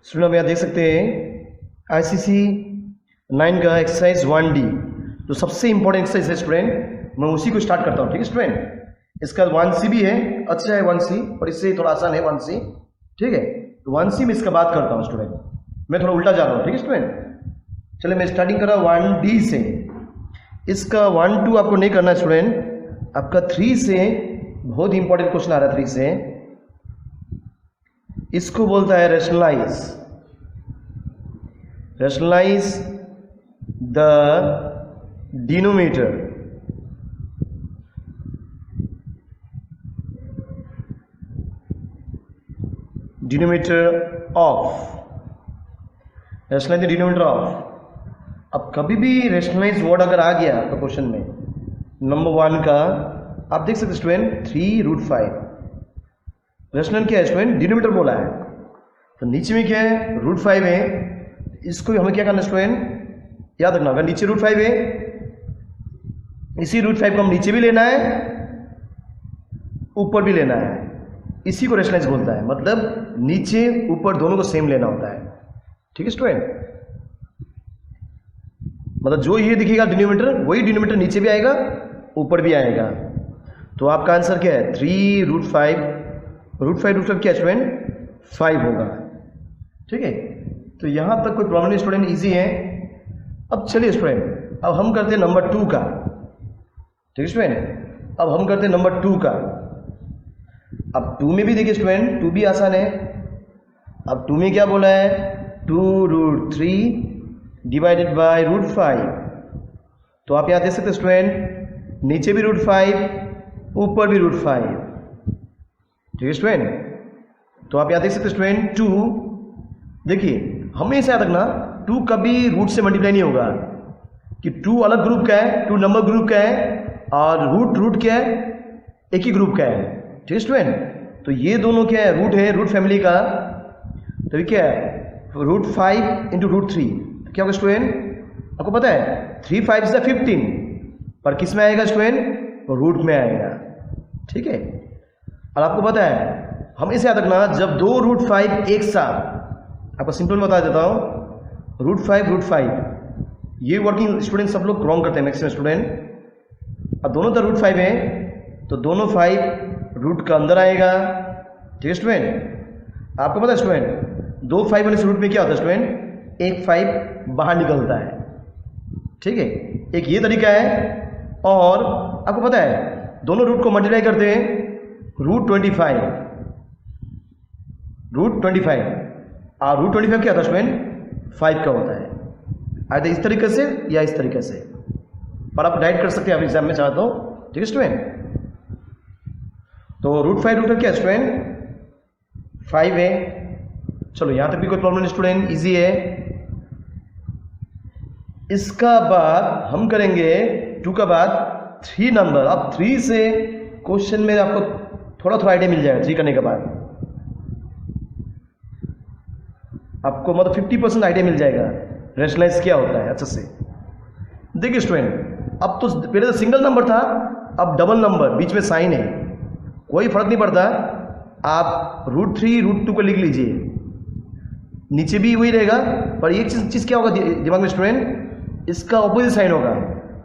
Student, आप यहाँ देख सकते हैं ICC 9 का एक्सरसाइज 1D जो सबसे इंपॉर्टेंट एक्सरसाइज है स्टूडेंट, मैं उसी को स्टार्ट करता हूँ। ठीक है स्टूडेंट, इसका 1C भी है, अच्छा है 1C, और इससे थोड़ा आसान है 1C। ठीक है, तो 1C में इसका बात करता हूँ स्टूडेंट, मैं थोड़ा उल्टा जा रहा हूँ। ठीक है स्टूडेंट, चलिए मैं स्टार्टिंग कर रहा हूँ 1D से। इसका 1 2 आपको नहीं करना है स्टूडेंट, आपका 3 से बहुत ही इंपॉर्टेंट क्वेश्चन आ रहा है 3 से। इसको बोलता है रैशनलाइज द डिनोमिनेटर ऑफ अब कभी भी रैशनलाइज वर्ड अगर आ गया तो क्वेश्चन में नंबर 1 का आप देख सकते स्टूडेंट 3√5। रैशनल क्या है स्टूडेंट? डिनोमिनेटर बोला है, तो नीचे में क्या है? √5 है। इसको हमें क्या करना है स्टूडेंट? याद रखना, अगर नीचे √5 है, इसी √5 को हम नीचे भी लेना है, ऊपर भी लेना है। इसी को रैशनलाइज बोलता है, मतलब नीचे ऊपर दोनों को सेम लेना होता है। ठीक है स्टूडेंट, मतलब जो ये दिखेगा डिनोमिनेटर, वही डिनोमिनेटर नीचे भी आएगा, ऊपर भी आएगा। तो आपका आंसर क्या है? 3√5 √5 क्या स्टूडेंट? 5 होगा। ठीक है, तो यहां तक कोई प्रॉब्लम नहीं स्टूडेंट, इजी है। अब चलिए स्टूडेंट, अब हम करते हैं नंबर 2 का। ठीक है स्टूडेंट, अब हम करते हैं नंबर 2 का। अब 2 में भी देखिए स्टूडेंट, 2 भी आसान है। अब 2 में क्या बोला है? 2√3 डिवाइडेड बाय √5। तो आप यहां देख सकते स्टूडेंट, नीचे भी √5, ऊपर भी √5। ठीक है स्टूडेंट, तो आप यहां देख सकते स्टूडेंट 2, देखिए हमेशा याद रखना 2 कभी रूट से मल्टीप्लाई नहीं होगा, कि 2 अलग ग्रुप का है, 2 नंबर ग्रुप का है, और रूट क्या है? एक ही ग्रुप का है। ठीक है स्टूडेंट, तो ये दोनों क्या है? रूट है, रूट फैमिली का। तो ये क्या है? √5 × √3 क्या होगा स्टूडेंट? आपको पता है 3 5 से 15, पर किस में आएगा स्टूडेंट? रूट में आएगा। ठीक है, और आपको पता है हमेशा याद रखना, जब 2 √5 एक साथ, आपको सिंपल बता देता हूँ, √5 ये वर्किंग स्टूडेंट सब लोग रॉन्ग करते हैं मैक्सिमम स्टूडेंट। अब दोनों तरफ √5 है, तो दोनों 5 रूट का अंदर आएगा। ठीक है स्टूडेंट, आपको पता है स्टूडेंट 2 5 वाले रूट में क्या होता है स्टूडेंट? एक 5 बाहर निकलता है। ठीक है, एक ये तरीका है, और आपको पता है दोनों रूट को मल्टीप्लाई करते हैं, √25 और √25 क्या होता है स्टूडेंट? 5 का होता है। आइए इस तरीके से या इस तरीके से, पर आप डाइट कर सकते हैं आप एग्जाम में चाहे तो। ठीक है स्टूडेंट, तो √5 क्या है स्टूडेंट? 5 है। चलो यहां तक भी कोई प्रॉब्लम नहीं स्टूडेंट, इजी है। इसका बाद हम करेंगे 2 का बाद 3 नंबर। अब 3 से क्वेश्चन में आपको थोड़ा आइडिया मिल जाएगा। 3 करने के बाद आपको मतलब 50% आइडिया मिल जाएगा रैशनलाइज क्या होता है अच्छे से। देखिए स्टूडेंट, अब तो पहले तो सिंगल नंबर था, अब डबल नंबर, बीच में साइन है, कोई फर्क नहीं पड़ता। आप √3 √2 को लिख लीजिए, नीचे भी वही रहेगा, पर एक चीज क्या होगा दिमाग में स्टूडेंट? इसका ऑपोजिट साइन होगा।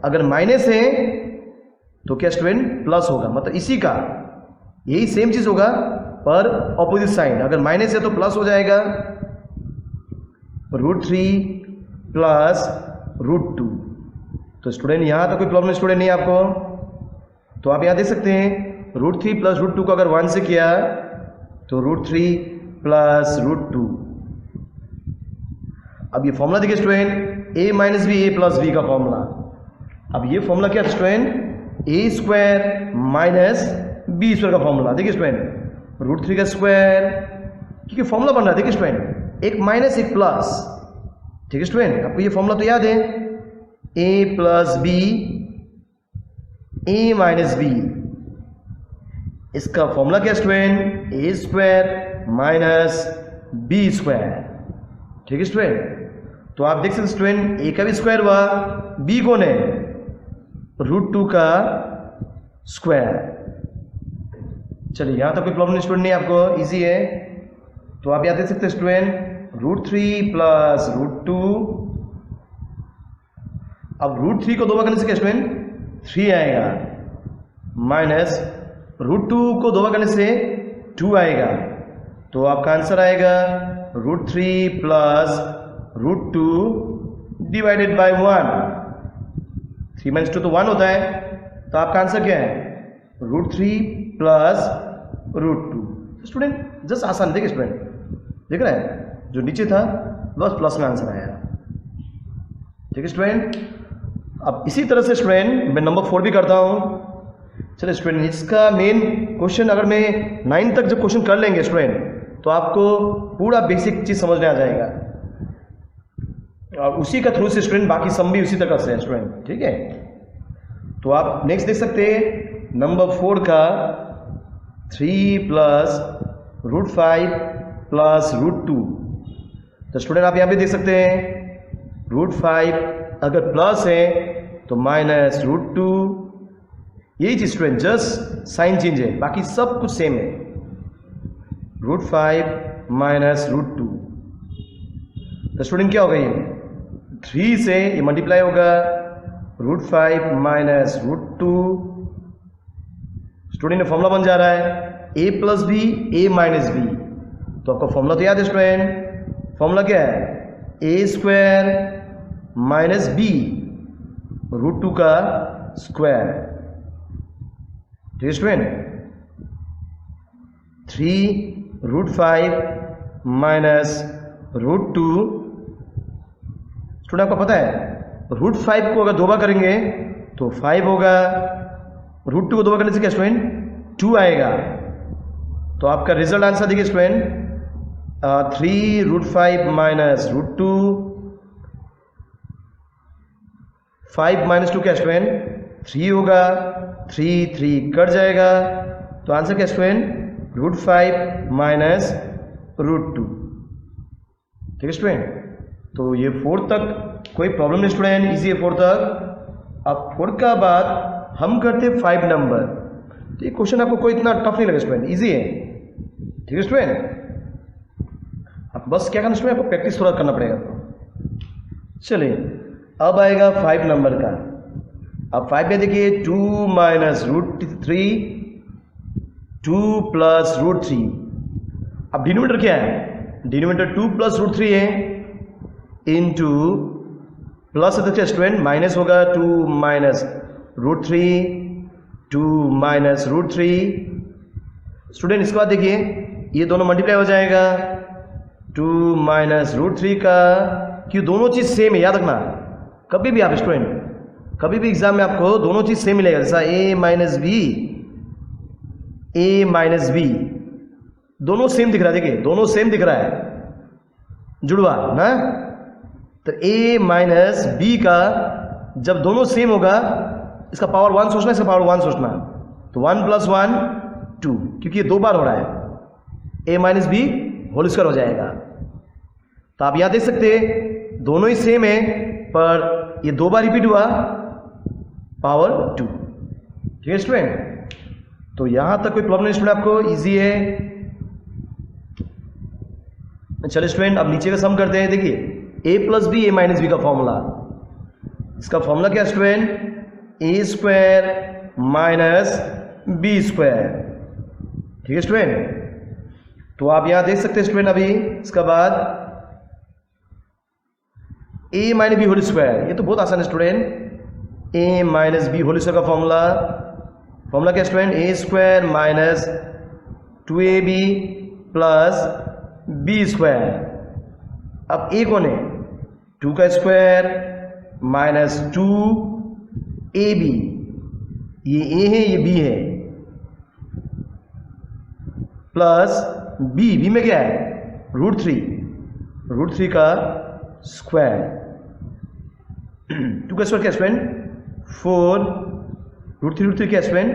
अगर माइनस है तो क्या स्टूडेंट? प्लस होगा, मतलब इसी का यही सेम चीज होगा, पर ऑपोजिट साइन। अगर माइनस है तो प्लस हो जाएगा, √3 प्लस √2। तो स्टूडेंट यहां तो कोई प्रॉब्लम स्टूडेंट नहीं आपको, तो आप यहां देख सकते हैं √3 प्लस √2 को अगर 1 से किया तो √3 प्लस √2। अब ये फॉर्मूला देखिए student, a - b a + b का फॉर्मूला। अब ये फॉर्मूला क्या है स्टूडेंट? a² - b² का फॉर्मूला। देखिए स्टूडेंट √3 का स्क्वायर, क्योंकि फॉर्मूला बन रहा है। देखिए स्टूडेंट, एक माइनस एक प्लस। ठीक है स्टूडेंट, आपको ये फॉर्मूला तो याद है, a + b a - b। इसका फॉर्मूला क्या स्टूडेंट? a² - b²। ठीक है स्टूडेंट, तो आप देख सकते स्टूडेंट a का भी स्क्वायर हुआ, b कौन है? √2 का स्क्वायर। चलिए यहाँ तक कोई प्रॉब्लम स्टूडेंट नहीं, आपको इजी है। तो आप यहाँ देख सकते हैं स्टूडेंट √3 प्लस √2। अब √3 को 2 बार करने से क्या स्टूडेंट 3 आएगा, माइनस √2 को 2 बार करने से 2 आएगा। तो आपका आंसर आएगा √3 प्लस √2 डिवाइडेड बाई 1। 3 - 2 तो 1 होता है, तो आपका आंसर क्या है √3 प्लस √2। स्टूडेंट जस्ट आसान, देखिए स्टूडेंट देख रहे हैं, जो नीचे था बस प्लस में आंसर आया। ठीक है स्टूडेंट, अब इसी तरह से स्टूडेंट मैं नंबर 4 भी करता हूँ। चलिए स्टूडेंट, इसका मेन क्वेश्चन अगर मैं 9 तक जब क्वेश्चन कर लेंगे स्टूडेंट, तो आपको पूरा बेसिक चीज समझ में आ जाएगा, और उसी का थ्रू से स्टूडेंट बाकी सम भी उसी तरह से है स्टूडेंट। ठीक है, तो आप नेक्स्ट देख सकते हैं नंबर 4 का 3 प्लस √5 प्लस √2। तो स्टूडेंट आप यहाँ पे देख सकते हैं √5 अगर प्लस है तो माइनस √2। यही चीज स्टूडेंट, जस्ट साइन चेंज है, बाकी सब कुछ सेम है। √5 माइनस √2, तो स्टूडेंट क्या होगा, ये 3 से ये मल्टीप्लाई होगा, √5 माइनस √2। स्टूडेंट फॉर्मूला बन जा रहा है a plus B a minus B. तो आपका फॉर्मूला तो याद है स्टूडेंट, फॉर्मूला क्या है a² माइनस बी √2 का स्क्वायर। ठीक है स्टूडेंट, 3 √5 माइनस √2। स्टूडेंट आपको पता है √5 को अगर 2 बार करेंगे तो 5 होगा, √2 को 2 बार करने से क्या स्टूडेंट 2 आएगा। तो आपका रिजल्ट आंसर देखिए स्टूडेंट 3 √5 माइनस √2। 5 माइनस 2 क्या स्टूडेंट 3 होगा, 3 कट जाएगा, तो आंसर क्या स्टूडेंट √5 माइनस √2। ठीक है स्टूडेंट, तो ये 4 तक कोई प्रॉब्लम नहीं स्टूडेंट, इजी है 4 तक। अब 4 का बाद हम करते 5 नंबर। तो ये क्वेश्चन आपको कोई इतना टफ नहीं लगे स्टूडेंट, इजी है। ठीक है स्टूडेंट, अब बस क्या करना स्टूडेंट, आपको प्रैक्टिस थोड़ा करना पड़ेगा। चलिए अब आएगा 5 नंबर का। अब 5 में देखिए 2 माइनस √3, 2 प्लस √3। अब डिनोमिनेटर क्या है, डिनोमिनेटर 2 प्लस √3 है, इनटू प्लस है तो क्या स्टूडेंट माइनस होगा, 2 माइनस √3, 2 माइनस √3। स्टूडेंट इसके बाद देखिए ये दोनों मल्टीप्लाई हो जाएगा, 2 माइनस √3 का, क्यों दोनों चीज सेम है, याद रखना। कभी भी आप स्टूडेंट कभी भी एग्जाम में आपको दोनों चीज सेम मिलेगा, जैसा a माइनस बी, दोनों सेम दिख रहा है, देखिए दोनों सेम दिख रहा है, जुड़वा ना। तो a माइनस बी का जब दोनों सेम होगा, इसका पावर 1 सोचना, इसका पावर 1 सोचना, तो 1 + 1 2, क्योंकि ये 2 बार हो रहा है, a minus B whole square हो जाएगा। तो आप यहां देख सकते हैं दोनों ही सेम है, पर ये 2 बार रिपीट हुआ, पावर 2। ठीक है स्टूडेंट, तो यहां तक कोई प्रॉब्लम नहीं स्टूडेंट, आपको इजी है। चलिए स्टूडेंट अब नीचे का सम करते हैं। देखिए a plus B a minus B का फॉर्मूला, इसका फॉर्मूला क्या स्टूडेंट a² माइनस b²। ठीक है स्टूडेंट, तो आप यहां देख सकते हैं स्टूडेंट, अभी इसका बाद a minus B whole square, ये तो बहुत आसान है student, a minus B whole square का फॉर्मूला क्या student a² minus 2ab plus b²। अब a कौन है, 2 का स्क्वायर माइनस 2ab, ये a है ये b है, प्लस b में क्या है √3 का स्क्वायर, 2 का स्क्वायर क्या स्टूडेंट 4, √3 क्या स्टूडेंट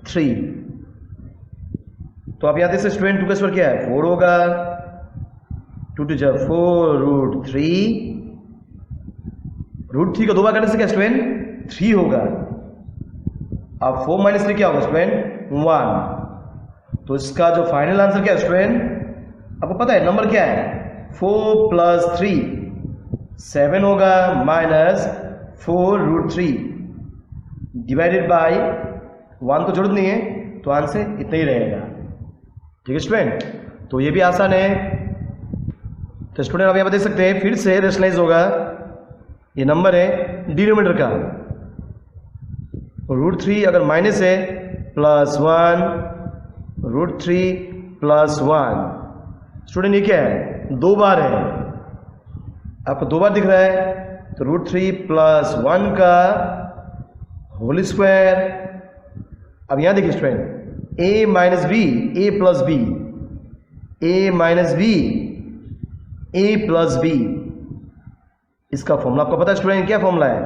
3। तो आप यहां देख सकते स्टूडेंट 2 का स्क्वायर क्या है 4 होगा, 2 × 4 √3, √3 को 2 बार करने से क्या स्टूडेंट 3 होगा। अब 4 माइनस 3 क्या होगा स्टूडेंट 1। तो इसका जो फाइनल आंसर क्या है स्टूडेंट, आपको पता है नंबर क्या है 4 प्लस 3 7 होगा, माइनस 4 रूट 3 डिवाइडेड बाई 1 तो जरूरत नहीं है, तो आंसर इतना ही रहेगा। ठीक है स्टूडेंट, तो ये भी आसान है। तो स्टूडेंट अब यहाँ पर देख सकते हैं फिर से रेशनलाइज होगा। ये नंबर है डिनोमिनेटर का, रूट 3 अगर माइनस है प्लस 1 रूट 3 प्लस 1। स्टूडेंट ये क्या है, 2 बार है, आपको 2 बार दिख रहा है, तो रूट 3 प्लस 1 का होल स्क्वायर। अब यहां देखिए student, a minus B A plus B, A minus B A plus B, इसका फॉर्मूला आपको पता है स्टूडेंट, क्या फॉर्मूला है,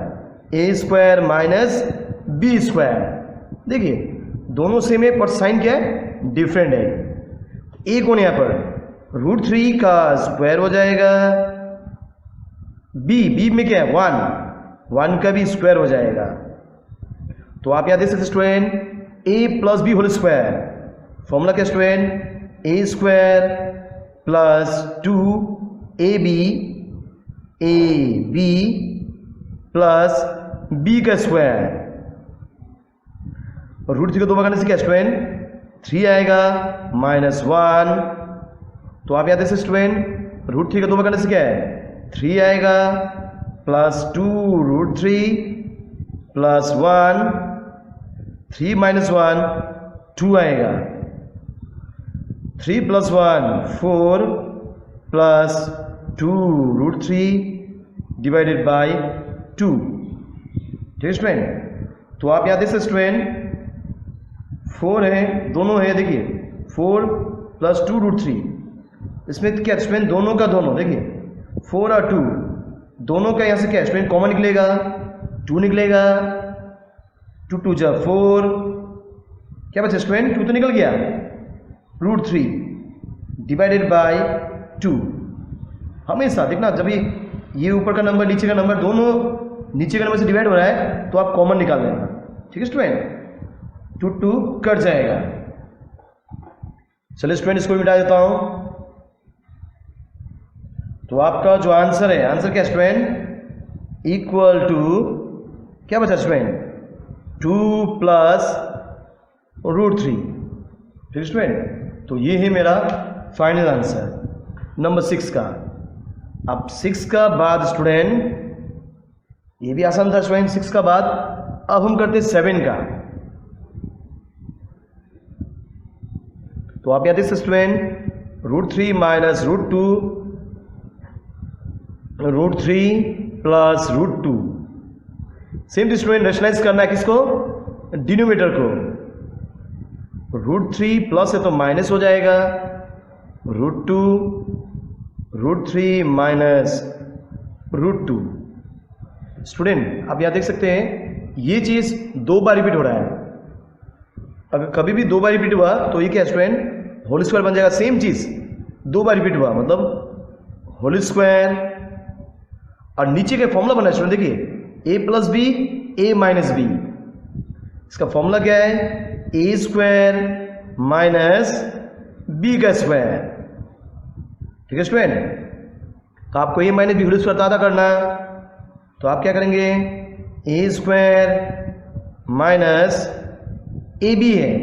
A square minus B square. देखिए दोनों सेम है पर साइन क्या है, डिफरेंट है। ए कौन है यहाँ पर, रूट 3 का स्क्वायर हो जाएगा, बी में क्या है 1 का भी स्क्वायर हो जाएगा। तो आप यहाँ देख सकते student, A plus B whole square, formula क्या student, A square plus 2ab plus B का स्क्वायर। रूट 3 को 2 बार करने से क्या स्टूडेंट, 3 आएगा, माइनस 1। तो आप यहाँ देख सकते स्टूडेंट, रूट 3 का 2 बार करने से क्या है, 3 आएगा, प्लस 2 रूट 3 प्लस 1, 3 माइनस 1 2 आएगा, 3 plus 1 4 plus 2 root 3 divided by 2। ठीक है स्टूडेंट, तो आप यहाँ देख सकते स्टूडेंट 4 है, दोनों है, देखिए 4 प्लस 2 रूट 3, इसमें क्या स्टूडेंट, दोनों का दोनों, देखिए 4 और 2 दोनों का यहाँ से क्या स्टूडेंट कॉमन निकलेगा, 2 निकलेगा, 2 2 जा 4, क्या बचा स्टूडेंट, 2 तो निकल गया, रूट 3 डिवाइडेड बाई 2। हमेशा देखना जब ये ऊपर का नंबर नीचे का नंबर दोनों नीचे का नंबर से डिवाइड हो रहा है तो आप कॉमन निकाल लेना। ठीक है स्टूडेंट, 2 2 कट जाएगा। चलिए स्टूडेंट इसको मिटा देता हूं। तो आपका जो आंसर है, आंसर क्या स्टूडेंट, इक्वल टू क्या बचा स्टूडेंट, 2 प्लस रूट 3। ठीक है स्टूडेंट, तो ये है मेरा फाइनल आंसर नंबर 6 का। अब 6 का बाद स्टूडेंट, ये भी आसान था स्टूडेंट 6 का बाद। अब हम करते हैं 7 का। तो आप यहाँ देख सकते student, root 3 minus root 2 root 3 plus root 2। Same student rationalise करना है किसको, डिनोमिनेटर को। रूट 3 प्लस है तो माइनस हो जाएगा, root 2 root 3 minus root 2। Student आप यहां देख सकते हैं ये चीज 2 बार रिपीट हो रहा है। अगर कभी भी 2 बार रिपीट हुआ तो ये क्या स्टूडेंट, होल स्क्वायर बन जाएगा। सेम चीज 2 बार रिपीट हुआ मतलब होल स्क्वायर। और नीचे का फॉर्मूला बना है स्टूडेंट, देखिए a plus B A minus B, इसका फॉर्मूला क्या है, ए स्क्वायर माइनस बी का स्क्वायर। ठीक है स्टूडेंट, तो आपको A minus B whole square आधा करना, तो आप क्या करेंगे, A square minus A B है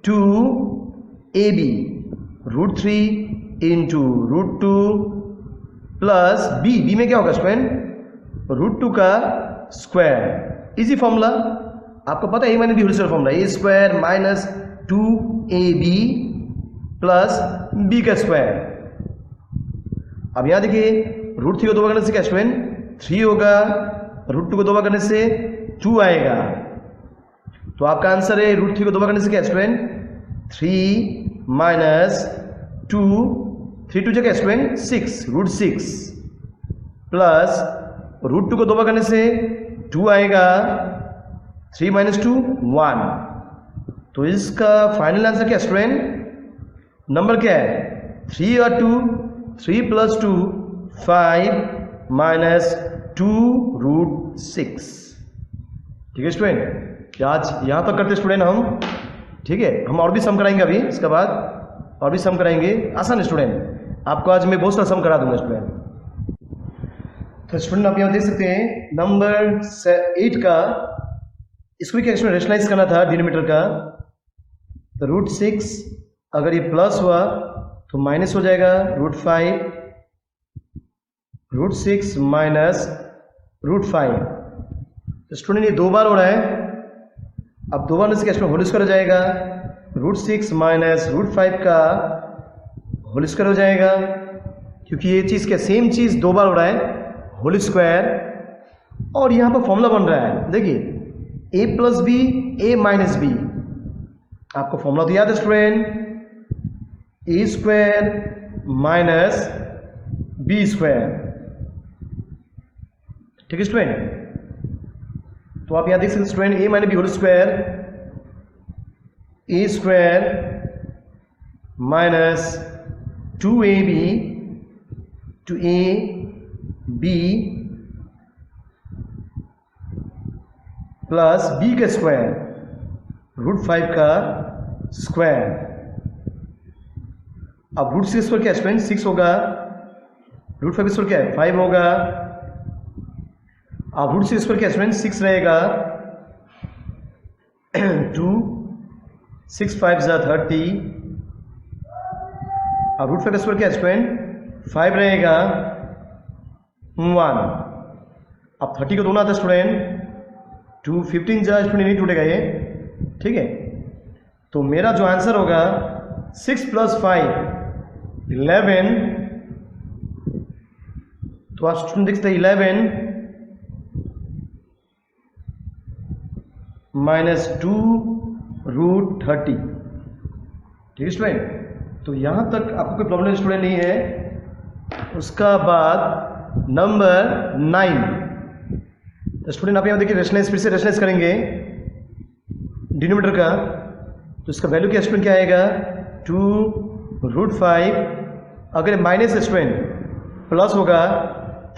2ab root 3 into root 2 plus B में क्या होगा स्टूडेंट, रूट 2 का स्क्वायर। इजी फॉर्मूला आपको पता है, A minus B whole square formula, A square minus 2ab plus B का स्क्वायर। अब यहां देखिए रूट 3 को 2 बार करने से क्या स्टूडेंट 3 होगा, रूट 2 को 2 बार करने से 2 आएगा। तो आपका आंसर है रूट 3 को 2 बार करने से क्या स्टूडेंट 3 माइनस 2, 3 2 जगह स्टूडेंट 6 रूट 6 प्लस रूट 2 को 2 बार करने से 2 आएगा, 3 माइनस 2 1। तो इसका फाइनल आंसर क्या स्टूडेंट, नंबर क्या है 3 और 2, 3 प्लस 2 5 माइनस 2 रूट 6। ठीक है स्टूडेंट, आज यहाँ तक करते स्टूडेंट हम। ठीक है, हम और भी सम कराएंगे अभी, इसके बाद और भी सम कराएंगे। आसान है स्टूडेंट, आपको आज मैं बहुत सारा सम करा दूंगा स्टूडेंट। तो स्टूडेंट आप यहाँ देख सकते हैं नंबर 8 का, इसको भी क्या इसमें रेशनलाइज करना था डिनोमिनेटर का। तो √6 अगर ये प्लस हुआ तो माइनस हो जाएगा √5, √6 माइनस √5। तो स्टूडेंट ये 2 बार हो रहा है, अब 2 बार से क्या इसमें होल स्क्वायर हो जाएगा, √6 माइनस √5 का होल स्क्वायर हो जाएगा, क्योंकि ये चीज़ क्या सेम चीज़ 2 बार हो रहा है, होल स्क्वायर। और यहाँ पर फॉर्मूला बन रहा है, देखिए a plus B a minus B. आपको फॉर्मूला तो याद है student, a square minus B square, ठीक है स्टूडेंट। तो आप यहाँ देख सकते student a minus B whole square, a square minus 2ab two a b plus b का स्क्वायर √5 का स्क्वायर। अब √6 स्क्वायर क्या है स्टूडेंट, 6 होगा, √5 स्क्वायर क्या है 5 होगा। अब √6 स्क्वायर क्या है स्टूडेंट 6 रहेगा, 2 6 5 जा 30। अब √5 का स्क्वायर क्या है स्टूडेंट 5 रहेगा, 1। अब 30 को दोनों आता है स्टूडेंट, 2 15 जा स्टूडेंट नहीं टूटेगा ये, ठीक है। तो मेरा जो आंसर होगा 6 + 5 11। तो आप स्टूडेंट देखते हैं 11 माइनस 2 √30, ठीक है स्टूडेंट। तो यहाँ तक आपको कोई प्रॉब्लम स्टूडेंट नहीं है। उसका बाद नंबर 9 स्टूडेंट आप यहाँ देखिए रेशनलाइज, फिर से रेशनलाइज करेंगे डिनोमिनेटर का। तो इसका वैल्यू क्या स्टूडेंट क्या आएगा 2 √5, अगर माइनस स्टूडेंट प्लस होगा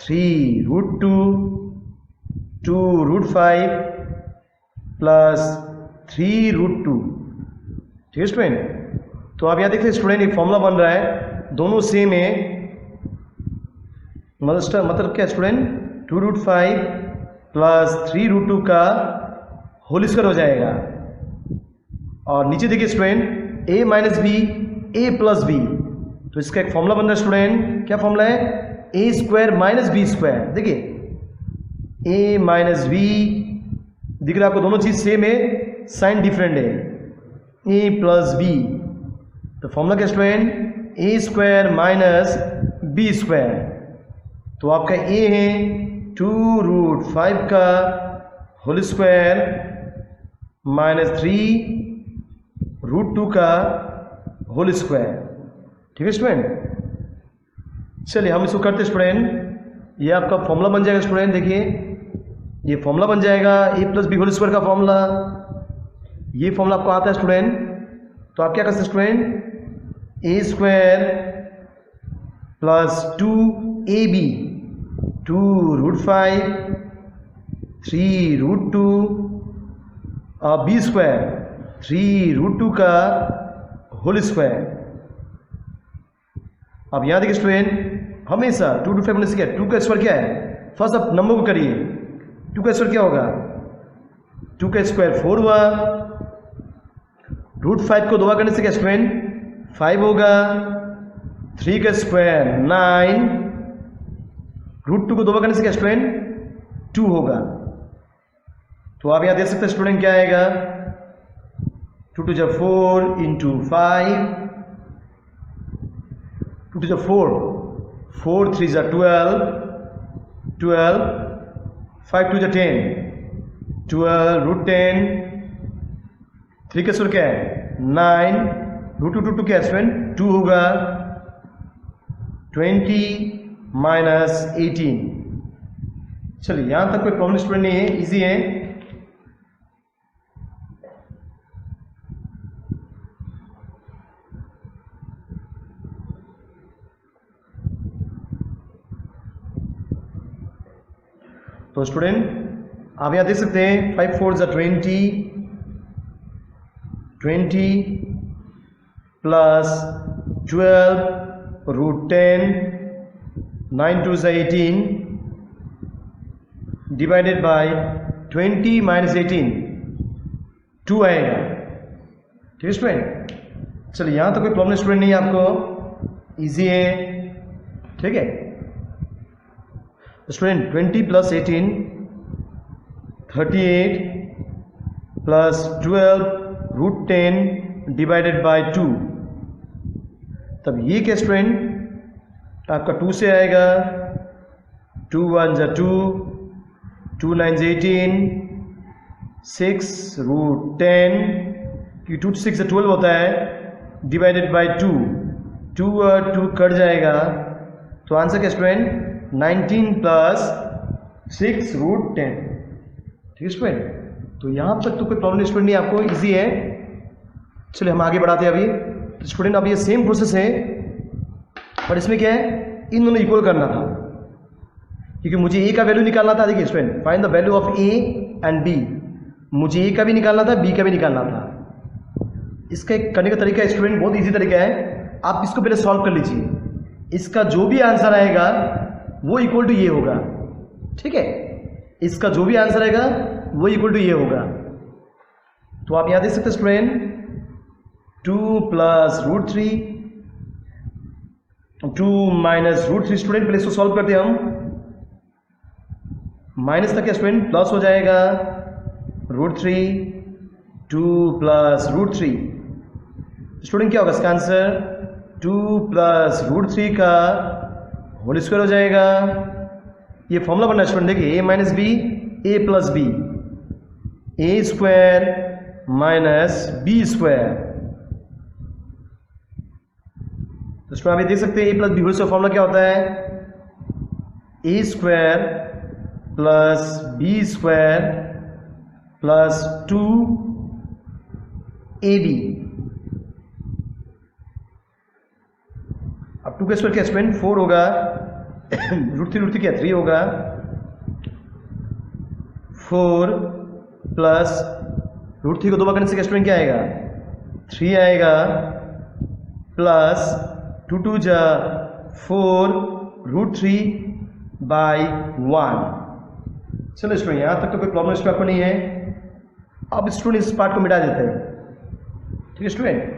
3 √2 2 √5 प्लस 3 √2, ठीक है स्टूडेंट। तो आप यहाँ देखिए स्टूडेंट एक फॉर्मूला बन रहा है, दोनों सेम है, मतलब क्या स्टूडेंट 2 √5 प्लस 3 √2 का होल स्क्वायर हो जाएगा। और नीचे देखिए student a minus B a plus B. तो इसका एक फॉर्मूला बन रहा है स्टूडेंट, क्या फॉर्मूला है a square minus B square. देखिए a माइनस बी दिख रहा है आपको, दोनों चीज सेम है, साइन डिफरेंट है, a प्लस बी। तो फॉर्मूला क्या student a square minus B square. तो आपका a है 2 √5 का होल स्क्वायर माइनस 3 √2 का होल स्क्वायर, ठीक है स्टूडेंट। चलिए हम इसको करते स्टूडेंट, ये आपका फॉर्मूला बन जाएगा स्टूडेंट। देखिए ये फॉर्मूला बन जाएगा a plus B whole square का फॉर्मूला। ये फॉर्मूला आपको आता है स्टूडेंट, तो आप क्या कर सकते student a square plus 2ab 2 √5 3 √2 और b स्क्वायर 3 √2 का होल स्क्वायर। अब यहाँ देखिए स्टूडेंट हमेशा 2 √5 होने से क्या 2 का स्क्वायर क्या है, फर्स्ट आप नंबर को करिए, 2 का स्क्वायर क्या होगा 2 का स्क्वायर 4 हुआ, √5 को 2 करने से क्या स्टूडेंट 5 होगा, 3 का स्क्वायर 9, √2 को 2 करने से क्या स्टूडेंट 2 होगा। तो आप यहाँ देख सकते हैं स्टूडेंट क्या आएगा 2 to the 4 into 5, 2 to the 4, 4 3 is 12, 12, 5 to the 10, 12 √10, 3 का स्क्वायर क्या है 9, √2 क्या है स्टूडेंट 2 होगा, 20 माइनस 18। चलिए यहाँ तक कोई प्रॉब्लम स्टूडेंट नहीं है, इजी है। तो स्टूडेंट आप यहाँ देख सकते हैं 5 4 is 20 plus 12 √10, 9 2 is 18 divided by 20 minus 18, 2 आएगा। ठीक है स्टूडेंट, चलिए यहाँ तो कोई प्रॉब्लम स्टूडेंट नहीं है, आपको इजी है। ठीक है student, 20 plus 18 38 plus 12 √10 divided by 2, तब ये क्या स्टूडेंट आपका 2 से आएगा, 2 1 जा 2, 2 9 18, 6 √10 कि 2 6 से 12 होता है, डिवाइडेड बाय 2, 2 और 2 कट जाएगा, तो आंसर क्या स्टूडेंट 19 प्लस 6 √10। ठीक है स्टूडेंट, तो यहाँ तक तो कोई प्रॉब्लम स्टूडेंट नहीं, आपको इजी है। चलिए हम आगे बढ़ाते हैं अभी। तो स्टूडेंट अब ये सेम प्रोसेस है, पर इसमें क्या है, इन दोनों इक्वल करना था, क्योंकि मुझे ए का वैल्यू निकालना था। देखिए student, find the value of A and B, मुझे ए का भी निकालना था, बी का भी निकालना था। इसका एक करने का तरीका स्टूडेंट बहुत इजी तरीका है, आप इसको पहले सॉल्व कर लीजिए, इसका जो भी आंसर आएगा वो इक्वल टू ये होगा। ठीक है, इसका जो भी आंसर आएगा वो इक्वल टू ये होगा। तो आप यहां देख सकते हैं स्टूडेंट, 2 प्लस √3, 2 माइनस √3। स्टूडेंट पहले इसको सॉल्व करते हैं हम, माइनस तक स्टूडेंट प्लस हो जाएगा, √3, 2 प्लस √3। स्टूडेंट क्या होगा इसका आंसर, 2 प्लस √3 का होल स्क्वायर हो जाएगा। ये फॉर्मूला बनना है स्टूडेंट, देखिए a minus B, A plus B, A square minus B square. तो स्टूडेंट आप ये देख सकते हैं, A plus B whole square formula क्या होता है, A square plus B square plus 2ab। अब 2 का स्क्वायर क्या स्टूडेंट 4 होगा, √3 क्या 3 होगा, 4 प्लस √3 को 2 बार करने से क्या स्टूडेंट क्या आएगा, 3 आएगा, प्लस 2 2 जा 4 √3 बाई 1। चलो स्टूडेंट यहाँ तक तो कोई प्रॉब्लम इसमें आपको नहीं है। अब स्टूडेंट इस पार्ट को मिटा देते हैं। ठीक है स्टूडेंट,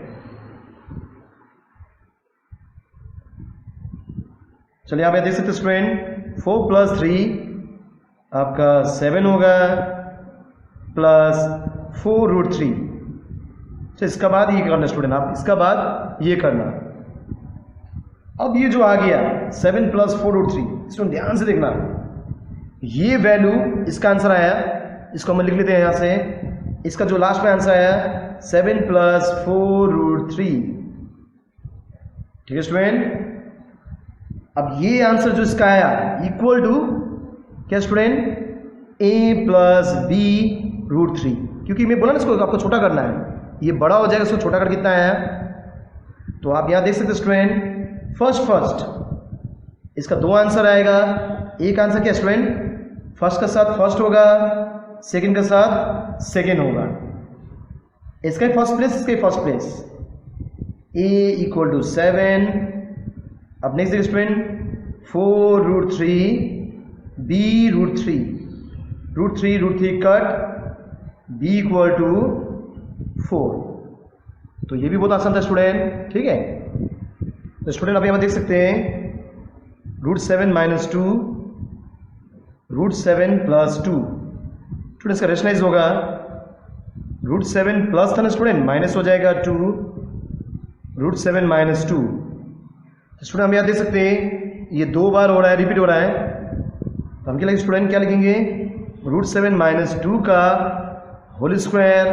चलिए आप ये देख सकते हैं स्टूडेंट, 4 प्लस 3 आपका 7 होगा, प्लस 4 √3। तो इसका बाद ये करना स्टूडेंट, आप इसका बाद ये करना। अब ये जो आ गया 7 प्लस 4 √3, स्टूडेंट ध्यान से देखना, ये वैल्यू इसका आंसर आया, इसको हम लिख लेते हैं यहाँ से, इसका जो लास्ट में आंसर आया 7 प्लस 4 √3। ठीक है स्टूडेंट, अब ये आंसर जो इसका आया इक्वल टू क्या स्टूडेंट, a प्लस बी √3, क्योंकि मैं बोला ना इसको आपको छोटा करना है, ये बड़ा हो जाएगा, इसको छोटा कर कितना आया। तो आप यहाँ देख सकते हैं स्टूडेंट, फर्स्ट इसका 2 आंसर आएगा। एक आंसर क्या स्टूडेंट, फर्स्ट का साथ फर्स्ट होगा, सेकंड का साथ सेकंड होगा, इसका ही फर्स्ट प्लेस, इसका ही first place, a equal to 7। अब नेक्स्ट देखिए student, 4 √3 b √3, √3 cut, b equal to 4। तो ये भी बहुत आसान था स्टूडेंट। ठीक है, तो स्टूडेंट अब यहाँ देख सकते हैं, √7 माइनस 2, √7 प्लस 2। स्टूडेंट इसका रेशनलाइज होगा, √7 प्लस था ना स्टूडेंट, माइनस हो जाएगा 2, √7 माइनस 2। स्टूडेंट हम यहाँ देख सकते हैं ये 2 बार हो रहा है, रिपीट हो रहा है, तो हम क्या लिखेंगे स्टूडेंट, क्या लिखेंगे, √7 माइनस 2 का होल स्क्वायर।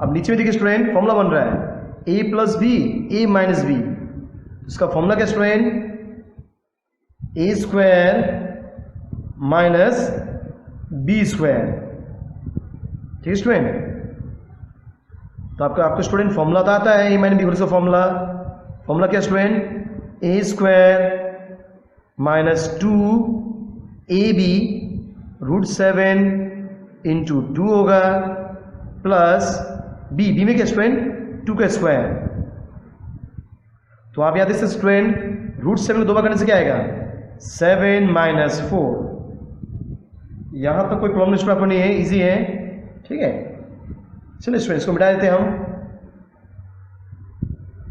अब नीचे में देखिए स्टूडेंट फॉर्मूला बन रहा है, a plus B, A minus B, इसका फॉर्मूला क्या student, a square minus B square. ठीक है स्टूडेंट, तो आपका स्टूडेंट फॉर्मूला तो आता है, a minus B whole square formula क्या student, a square minus 2ab √7 into 2 होगा, प्लस b में क्या स्टूडेंट 2 का स्क्वायर। तो तो आप याद देखिए स्टूडेंट रूट 7 को 2 बार करने से क्या आएगा 7 माइनस 4। यहाँ तक कोई प्रॉब्लम स्टूडेंट आपको नहीं है, इजी है, ठीक है। चलिए स्टूडेंट इसको मिटा देते हैं हम।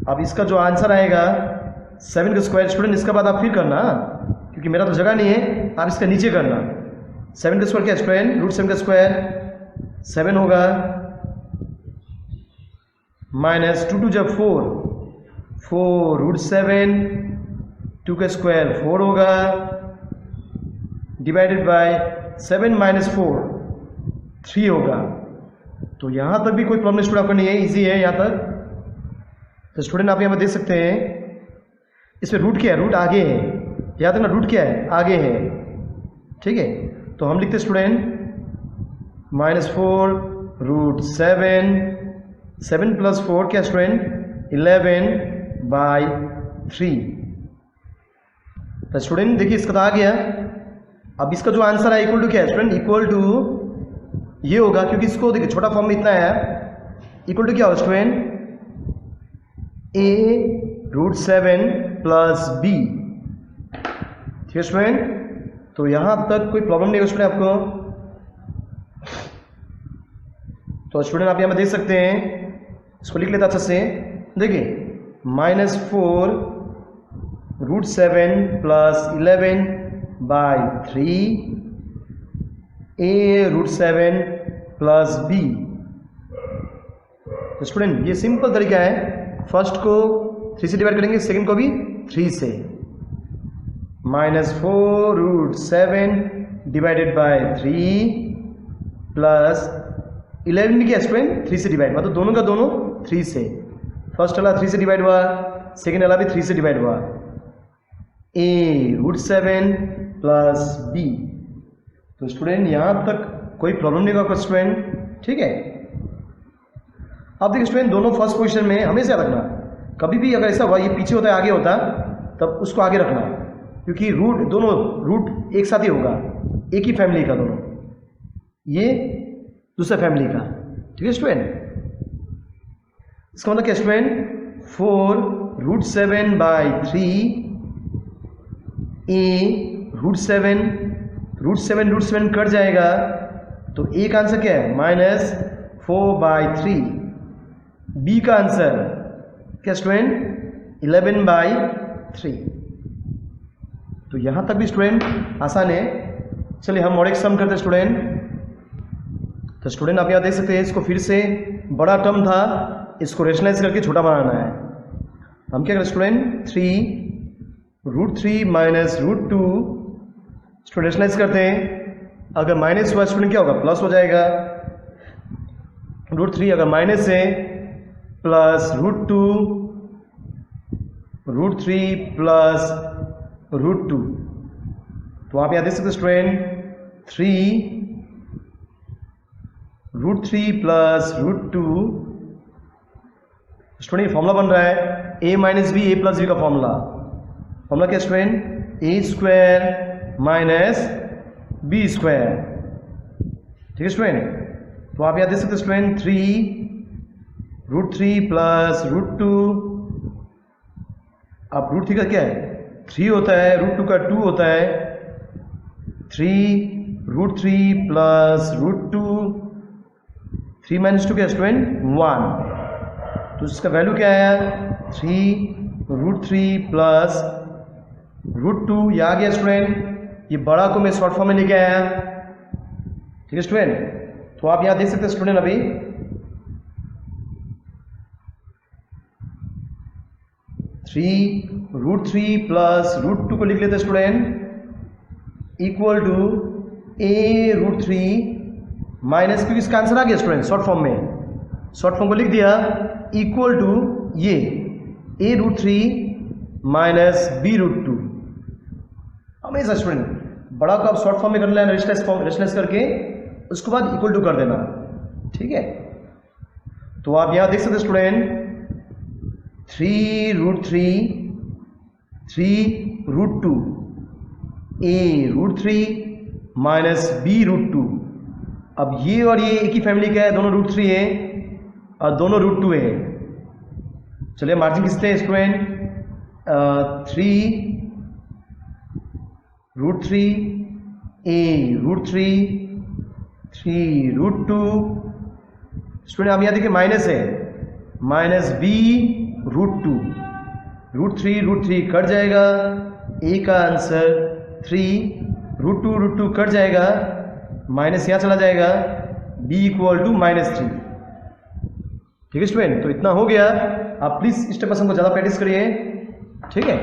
अब इसका जो आंसर आएगा 7 का स्क्वायर स्टूडेंट इसके बाद आप फिर करना, क्योंकि मेरा तो जगह नहीं है, आप इसका नीचे करना। 7 का स्क्वायर क्या स्टूडेंट रूट 7 का स्क्वायर 7 होगा माइनस 2 जब 4 रूट 7 2 का स्क्वायर 4 होगा डिवाइडेड बाय 7 माइनस 4 3 होगा। तो यहाँ तक भी कोई प्रॉब्लम स्टूडेंट आपको नहीं है, इजी है यहाँ तक। तो स्टूडेंट आप यहाँ पर देख सकते हैं इसमें रूट क्या है, रूट आगे है, याद है ना, रूट क्या है आगे है, ठीक है। तो हम लिखते स्टूडेंट -4 रूट 7 प्लस 4 क्या स्टूडेंट 11/3। तो स्टूडेंट देखिए इसका तो आ गया। अब इसका जो आंसर है इक्वल टू क्या है स्टूडेंट, इक्वल टू ये होगा, क्योंकि इसको देखिए छोटा फॉर्म में इतना है, इक्वल टू क्या होगा student a root 7 plus b, ठीक है स्टूडेंट। तो यहां तक कोई प्रॉब्लम नहीं है स्टूडेंट आपको। तो स्टूडेंट आप यहां पर देख सकते हैं, इसको लिख लेता अच्छे से, देखिए -4 root 7 plus 11/3 a root 7 plus b। तो स्टूडेंट ये सिंपल तरीका है, फर्स्ट को 3 से डिवाइड करेंगे, सेकंड को भी 3 से। -4 रूट 7 डिवाइडेड बाय 3 प्लस 11 भी क्या स्टूडेंट 3 से डिवाइड, मतलब दोनों का दोनों 3 से। फर्स्ट वाला 3 से डिवाइड हुआ, सेकंड वाला भी 3 से डिवाइड हुआ। a root 7 plus b। तो स्टूडेंट यहाँ तक कोई प्रॉब्लम नहीं होगा स्टूडेंट, ठीक है। अब देखिए स्टूडेंट दोनों फर्स्ट पोजीशन में हमेशा रखना, कभी भी अगर ऐसा हुआ ये पीछे होता है आगे होता तब उसको आगे रखना, क्योंकि रूट दोनों रूट एक साथ ही होगा, एक ही फैमिली का दोनों, ये दूसरा फैमिली का, ठीक है स्टूडेंट। इसका मतलब क्या student 4 root 7/3 a root 7 cut जाएगा, तो a का आंसर क्या है -4/3। b का आंसर क्या स्टूडेंट 11/3। तो यहां तक भी स्टूडेंट आसान है। चलिए हम और एक सम करते हैं स्टूडेंट। तो स्टूडेंट आप यहाँ देख सकते हैं, इसको फिर से बड़ा टर्म था, इसको रेशनलाइज करके छोटा बनाना है। हम क्या करें student 3 root 3 minus root 2 student rationalise करते हैं। अगर माइनस हुआ स्टूडेंट क्या होगा प्लस हो जाएगा, रूट 3 अगर माइनस है प्लस रूट 3 प्लस रूट 2। तो आप यहाँ देख सकते student 3 root 3 plus root 2 student formula बन रहा है a minus B a plus B का फॉर्मूला क्या student a square minus B square, ठीक है स्टूडेंट। तो आप यहाँ देख सकते स्टूडेंट 3 रूट 3 प्लस रूट 2। अब रूट 3 का क्या है 3 होता है, रूट 2 का 2 होता है, 3 रूट 3 प्लस रूट 2, 3 माइनस 2 क्या स्टूडेंट 1। तो इसका वैल्यू क्या आया 3 रूट 3 प्लस रूट 2। ये आ गया स्टूडेंट, ये बड़ा को मैं शॉर्ट फॉर्म में लेके आया, ठीक है स्टूडेंट। तो आप यहाँ देख सकते हैं स्टूडेंट अभी 3 रूट 3 प्लस रूट 2 को लिख लेते हैं student equal to a root 3 minus, क्योंकि इसका आंसर आ गया स्टूडेंट शॉर्ट फॉर्म में, शॉर्ट फॉर्म को लिख दिया इक्वल टू ये a root 3 minus b root 2। हमेशा स्टूडेंट बड़ा को आप शॉर्ट फॉर्म में कर लेना, रेशनलाइज करके उसके बाद इक्वल टू कर देना, ठीक है। तो आप यहां देख सकते student 3 root 3 root 2 a root 3 minus b root 2। अब ये और ये एक ही फैमिली का है, दोनों रूट 3 है और दोनों रूट 2 है। चलिए मार्जिन किससे है स्टूडेंट 3√3 a√3 3√2। स्टूडेंट आप यहाँ देखिए माइनस है, -b√2 √3 कट जाएगा, ए का आंसर 3 √2 कट जाएगा, माइनस यहाँ चला जाएगा, b = -3। ठीक है स्टूडेंट, तो इतना हो गया। आप प्लीज़ इस स्टेप को ज़्यादा प्रैक्टिस करिए, ठीक है।